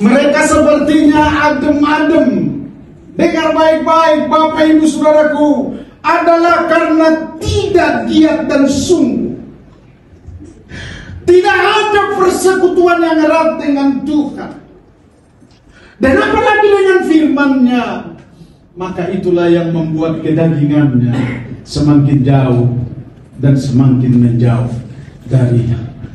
Mereka sepertinya adem-adem. Dengar baik-baik Bapak Ibu Saudaraku, adalah karena tidak giat dan sungguh. Tidak ada persekutuan yang erat dengan Tuhan. Dan apalagi dengan firman-Nya, maka itulah yang membuat kedagingannya semakin jauh dan semakin menjauh dari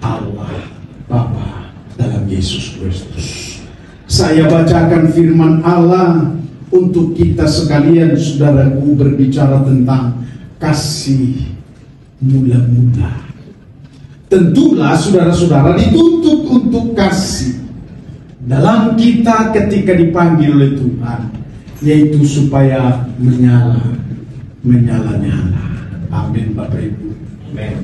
Allah Bapa dalam Yesus Kristus. Saya bacakan firman Allah untuk kita sekalian, saudaraku, berbicara tentang kasih mula-mula. Tentulah saudara-saudara dituntut untuk kasih dalam kita ketika dipanggil oleh Tuhan, yaitu supaya menyala-nyala. Amin Bapak Ibu. Amin.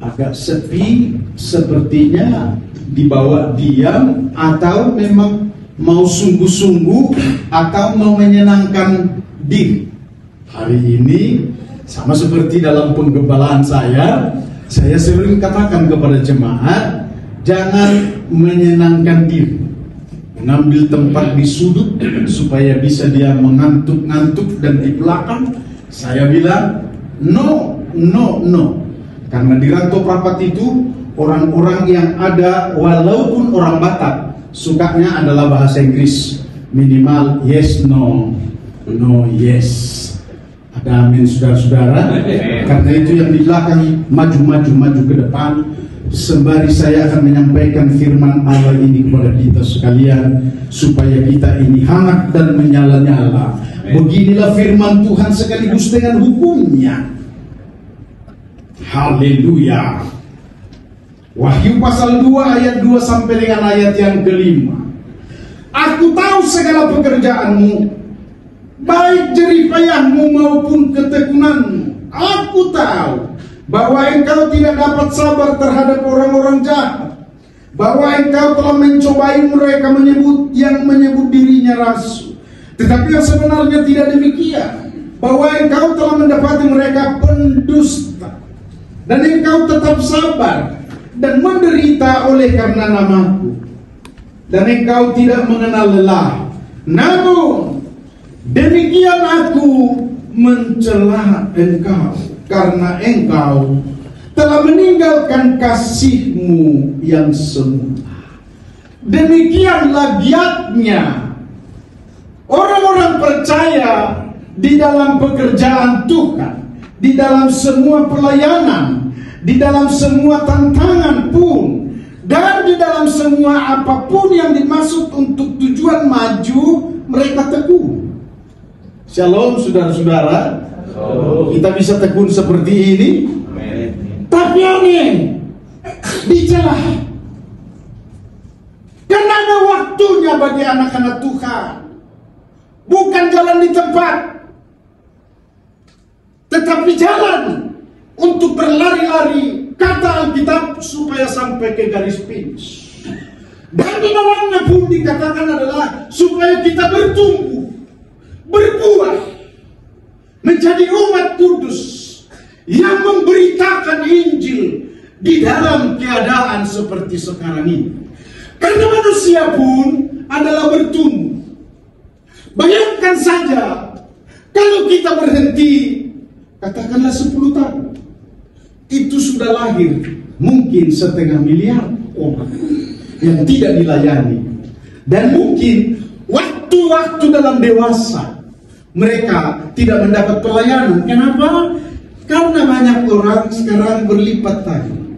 Agak sepi sepertinya, dibawa diam atau memang mau sungguh-sungguh atau mau menyenangkan diri. Hari ini sama seperti dalam penggembalaan saya sering katakan kepada jemaat, jangan menyenangkan diri, mengambil tempat di sudut supaya bisa dia mengantuk-ngantuk, dan di belakang saya bilang no. Karena di Rantau Prapat itu orang-orang yang ada, walaupun orang Batak, sukanya adalah bahasa Inggris, minimal yes, no, yes. Ada amin saudara-saudara. Karena itu yang di belakang maju ke depan, sembari saya akan menyampaikan firman Allah ini kepada kita sekalian, supaya kita ini hangat dan menyala-nyala. Beginilah firman Tuhan sekaligus dengan hukumnya. Haleluya. Wahyu pasal 2 ayat 2 sampai dengan ayat yang ke-5. Aku tahu segala pekerjaanmu, baik jeripayahmu maupun ketekunanmu. Aku tahu bahwa engkau tidak dapat sabar terhadap orang-orang jahat, bahwa engkau telah mencobai mereka yang menyebut dirinya rasul, tetapi yang sebenarnya tidak demikian, bahwa engkau telah mendapati mereka pendusta, dan engkau tetap sabar dan menderita oleh karena namaku, dan engkau tidak mengenal lelah. Namun demikian aku mencela engkau, karena engkau telah meninggalkan kasihmu yang semula. Demikianlah giatnya orang-orang percaya di dalam pekerjaan Tuhan, di dalam semua pelayanan, di dalam semua tantangan pun, dan di dalam semua apapun yang dimaksud untuk tujuan maju, mereka tekun. Shalom saudara-saudara. Kita bisa tekun seperti ini. Amen. Tapi aneh, dicela. Karena ada waktunya bagi anak-anak Tuhan, bukan jalan di tempat, tetapi jalan untuk berlari-lari, kata Alkitab, supaya sampai ke garis finish. Dan di dalamnya pun dikatakan adalah supaya kita bertumbuh, berbuah, menjadi umat kudus yang memberitakan Injil di dalam keadaan seperti sekarang ini. Karena manusia pun adalah bertumbuh. Bayangkan saja kalau kita berhenti, katakanlah 10 tahun, itu sudah lahir mungkin 1,5 miliar orang yang tidak dilayani. Dan mungkin waktu-waktu dalam dewasa mereka tidak mendapat pelayanan. Kenapa? Karena banyak orang sekarang berlipat tangan.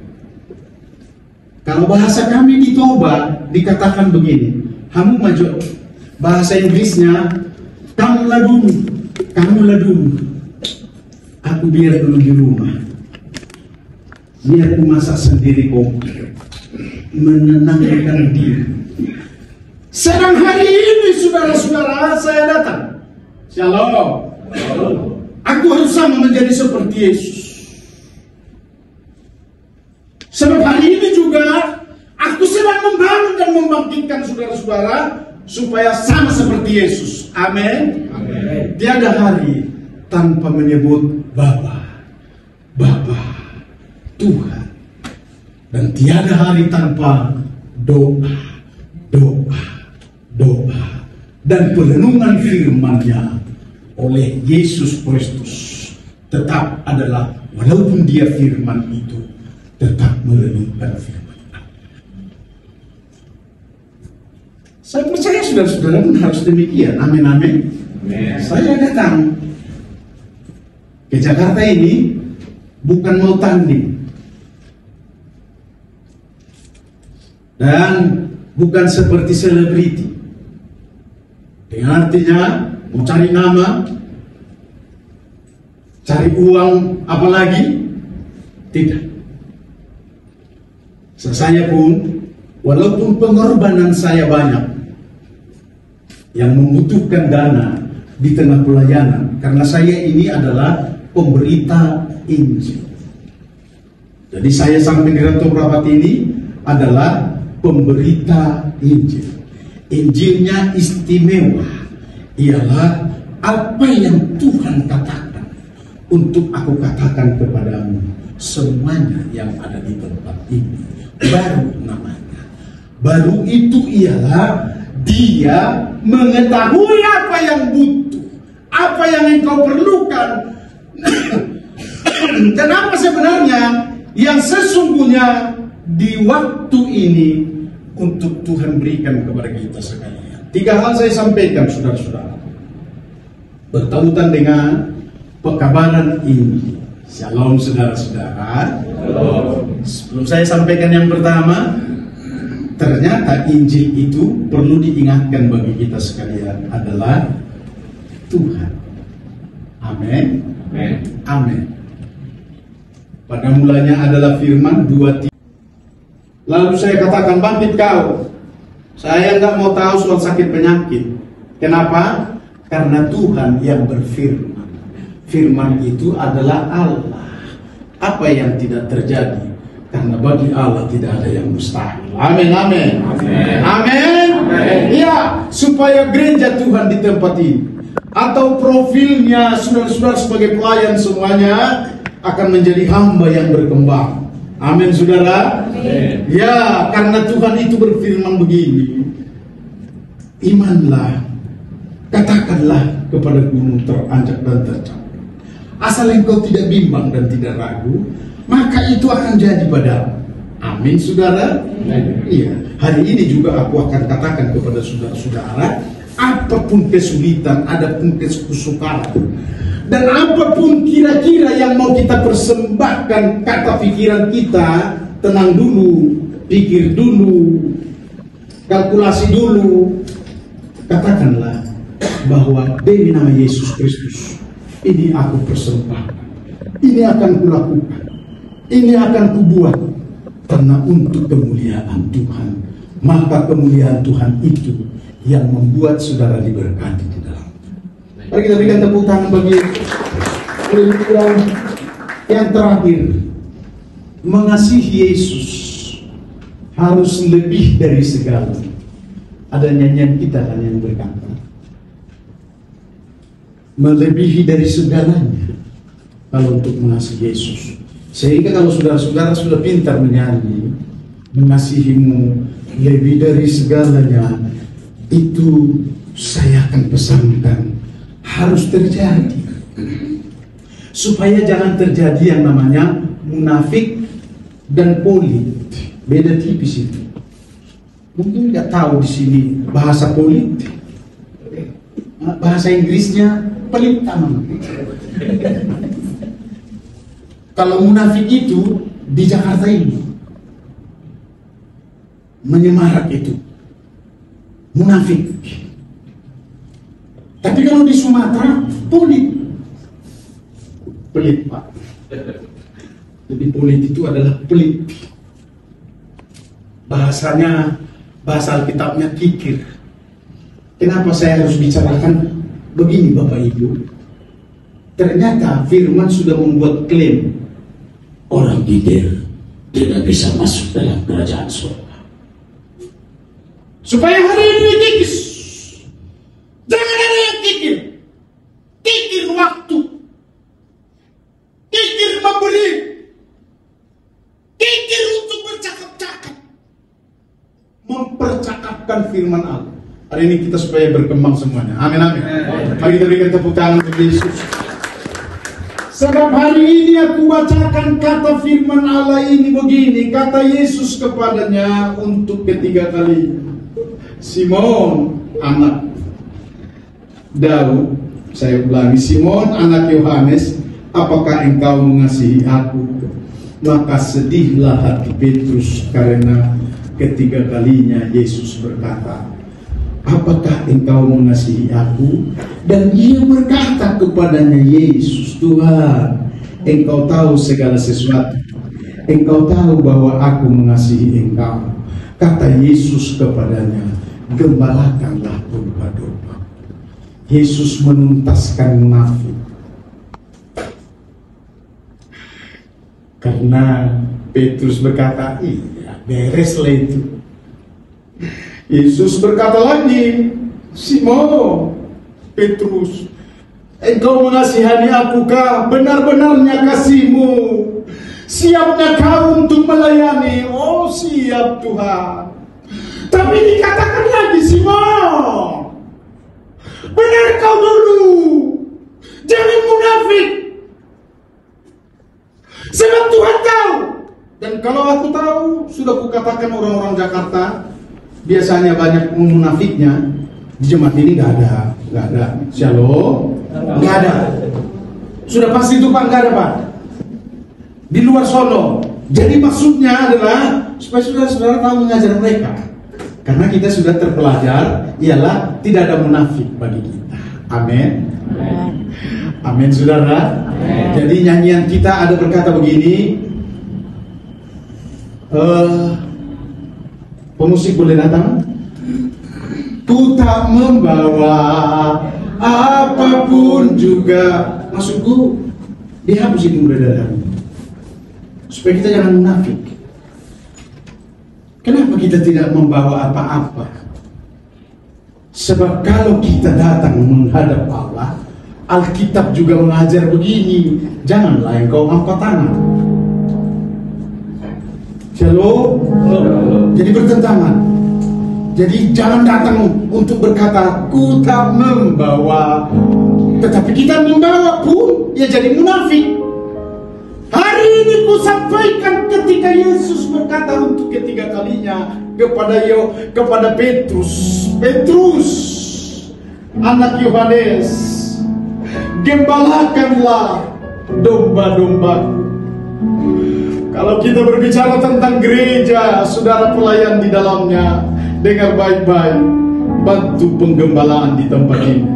Kalau bahasa kami di Toba dikatakan begini, kamu maju. Bahasa Inggrisnya, kamulah dulu. Aku biar dulu di rumah. Biar aku masak sendiri kopi, menenangkan diri. Sedang hari ini saudara-saudara saya datang. Shalom. Aku harus sama menjadi seperti Yesus. Sebab hari ini juga aku sedang membangun dan membangkitkan saudara-saudara supaya sama seperti Yesus. Amin. Amin. Tiada hari tanpa menyebut Bapa, Tuhan. Dan tiada hari tanpa doa, doa, dan perenungan firman-Nya oleh Yesus Kristus tetap adalah, walaupun dia firman itu, tetap merenungkan firman. Saya percaya saudara-saudara pun harus demikian. Amin, amin. Saya datang ke Jakarta ini bukan mau tanding dan bukan seperti selebriti, dengan artinya mau cari nama, cari uang, apalagi tidak. Saya pun, walaupun pengorbanan saya banyak, yang membutuhkan dana di tengah pelayanan, karena saya ini adalah pemberita Injil. Jadi saya sampai di Rantau Rapat ini adalah pemberita Injil. Injilnya istimewa, ialah apa yang Tuhan katakan untuk aku katakan kepadamu. Semuanya yang ada di tempat ini baru namanya. Baru itu ialah dia mengetahui apa yang butuh, apa yang engkau perlukan, dan apa sebenarnya yang sesungguhnya di waktu ini untuk Tuhan berikan kepada kita sekalian. 3 hal saya sampaikan, saudara-saudara, bertautan dengan pekabaran ini. Shalom, saudara-saudara. Sebelum saya sampaikan yang pertama, ternyata Injil itu perlu diingatkan bagi kita sekalian adalah Tuhan. Amin. Amin. Pada mulanya adalah firman 2. Lalu saya katakan, bangkit kau. Saya nggak mau tahu soal sakit penyakit. Kenapa? Karena Tuhan yang berfirman. Firman itu adalah Allah. Apa yang tidak terjadi? Karena bagi Allah tidak ada yang mustahil. Amin, amin. Amin. Iya, supaya gereja Tuhan di tempat ini, atau profilnya saudara-saudara sebagai pelayan semuanya akan menjadi hamba yang berkembang. Amin, saudara. Amin. Ya, karena Tuhan itu berfirman begini, imanlah, katakanlah kepada gunung teranjak dan tercap, asal engkau tidak bimbang dan tidak ragu, maka itu akan jadi padamu. Amin, saudara. Iya, hari ini juga aku akan katakan kepada saudara-saudara, apapun kesulitan, adapun kesukaran, dan apapun kira-kira yang mau kita persembahkan, kata pikiran kita, tenang dulu, pikir dulu, kalkulasi dulu, katakanlah bahwa demi nama Yesus Kristus, ini aku persembahkan, ini akan kulakukan, ini akan kubuat, karena untuk kemuliaan Tuhan. Maka kemuliaan Tuhan itu yang membuat saudara diberkati di dalam. Mari kita berikan tepuk tangan bagi yang terakhir. Mengasihi Yesus harus lebih dari segala. Ada nyanyian kita kan yang berkata, melebihi dari segalanya kalau untuk mengasihi Yesus. Sehingga kalau saudara-saudara sudah pintar menyanyi, mengasihimu lebih dari segalanya, itu saya akan pesankan harus terjadi, supaya jangan terjadi yang namanya munafik dan polit. Beda tipis itu. Mungkin nggak tahu di sini bahasa polit, bahasa Inggrisnya pelit taman. Kalau munafik itu di Jakarta ini menyemarak itu munafik. Tapi kalau di Sumatera pelit, pelit Pak. Jadi pelit itu adalah pelit. Bahasanya, bahasa Alkitabnya kikir. Kenapa saya harus bicarakan begini Bapak Ibu? Ternyata firman sudah membuat klaim, orang kikir tidak bisa masuk dalam kerajaan surga. Supaya hari ini kikis, jangan ada yang kikir. Kikir waktu, kikir memberi, kikir untuk bercakap-cakap, mempercakap menetapkan firman Allah. Hari ini kita supaya berkembang semuanya. Amin, amin. Mari kita berikan tepuk tangan untuk Yesus. Sebab hari ini aku bacakan kata firman Allah ini begini. Kata Yesus kepadanya untuk ketiga kali, Simon anak Daud, saya ulangi, Simon anak Yohanes, apakah engkau mengasihi aku? Maka sedihlah hati Petrus karena ketiga kalinya Yesus berkata, apakah engkau mengasihi aku? Dan ia berkata kepadanya, Yesus, Tuhan, engkau tahu segala sesuatu. Engkau tahu bahwa aku mengasihi engkau. Kata Yesus kepadanya, gembalakanlah domba-domba. Yesus menuntaskan munafik. Karena Petrus berkata, iya, bereslah itu. Yesus berkata lagi, Simon, Petrus, engkau mengasihani akukah? Benar-benarnya kasihmu. Siapnya kau untuk melayani? Oh, siap Tuhan. Tapi dikatakan lagi, Simon, benar kau dulu, jangan munafik. Sebab Tuhan tahu. Dan kalau aku tahu, sudah kukatakan orang-orang Jakarta biasanya banyak munafiknya. Di jemaat ini nggak ada. Shalom, nggak ada. Sudah pasti itu Pak, nggak ada Pak. Di luar sono. Jadi maksudnya adalah supaya saudara-saudara tahu mengajar mereka. Karena kita sudah terpelajar, ialah tidak ada munafik bagi kita. Amin. Amin, saudara. Amen. Jadi nyanyian kita ada berkata begini. Pemusik boleh datang. Ku tak membawa apapun juga. Maksudku, dihapus itu berada. Supaya kita jangan munafik. Kenapa kita tidak membawa apa-apa? Sebab kalau kita datang menghadap Allah, Alkitab juga mengajar begini, janganlah engkau angkat tangan. Shalom. Jadi bertentangan. Jadi jangan datang untuk berkata, ku tak membawa. Tetapi kita membawa pun, ya jadi munafik. Hari ini ku sampaikan ketika Yesus berkata untuk ketiga kalinya kepada Petrus, anak Yohanes, gembalakanlah domba-dombaku. Kalau kita berbicara tentang gereja, saudara pelayan di dalamnya, dengar baik-baik, bantu penggembalaan di tempat ini.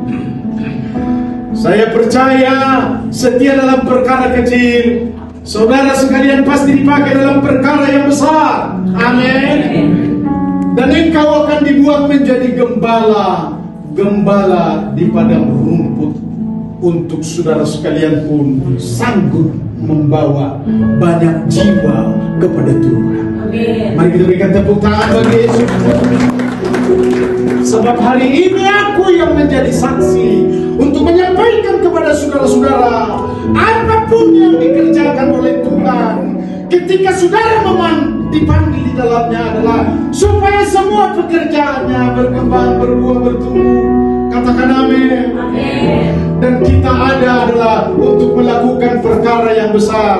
Saya percaya setia dalam perkara kecil, saudara sekalian pasti dipakai dalam perkara yang besar. Amin. Dan engkau akan dibuat menjadi gembala di padang rumput. Untuk saudara sekalian pun sanggup membawa banyak jiwa kepada Tuhan. Amin. Mari kita berikan tepuk tangan bagi Yesus. Sebab hari ini aku yang menjadi saksi untuk menyampaikan kepada saudara-saudara, apapun yang dikerjakan oleh Tuhan, ketika saudara dipanggil di dalamnya adalah supaya semua pekerjaannya berkembang, berbuah, bertumbuh. Katakan amin. Amin. Dan kita adalah untuk melakukan perkara yang besar.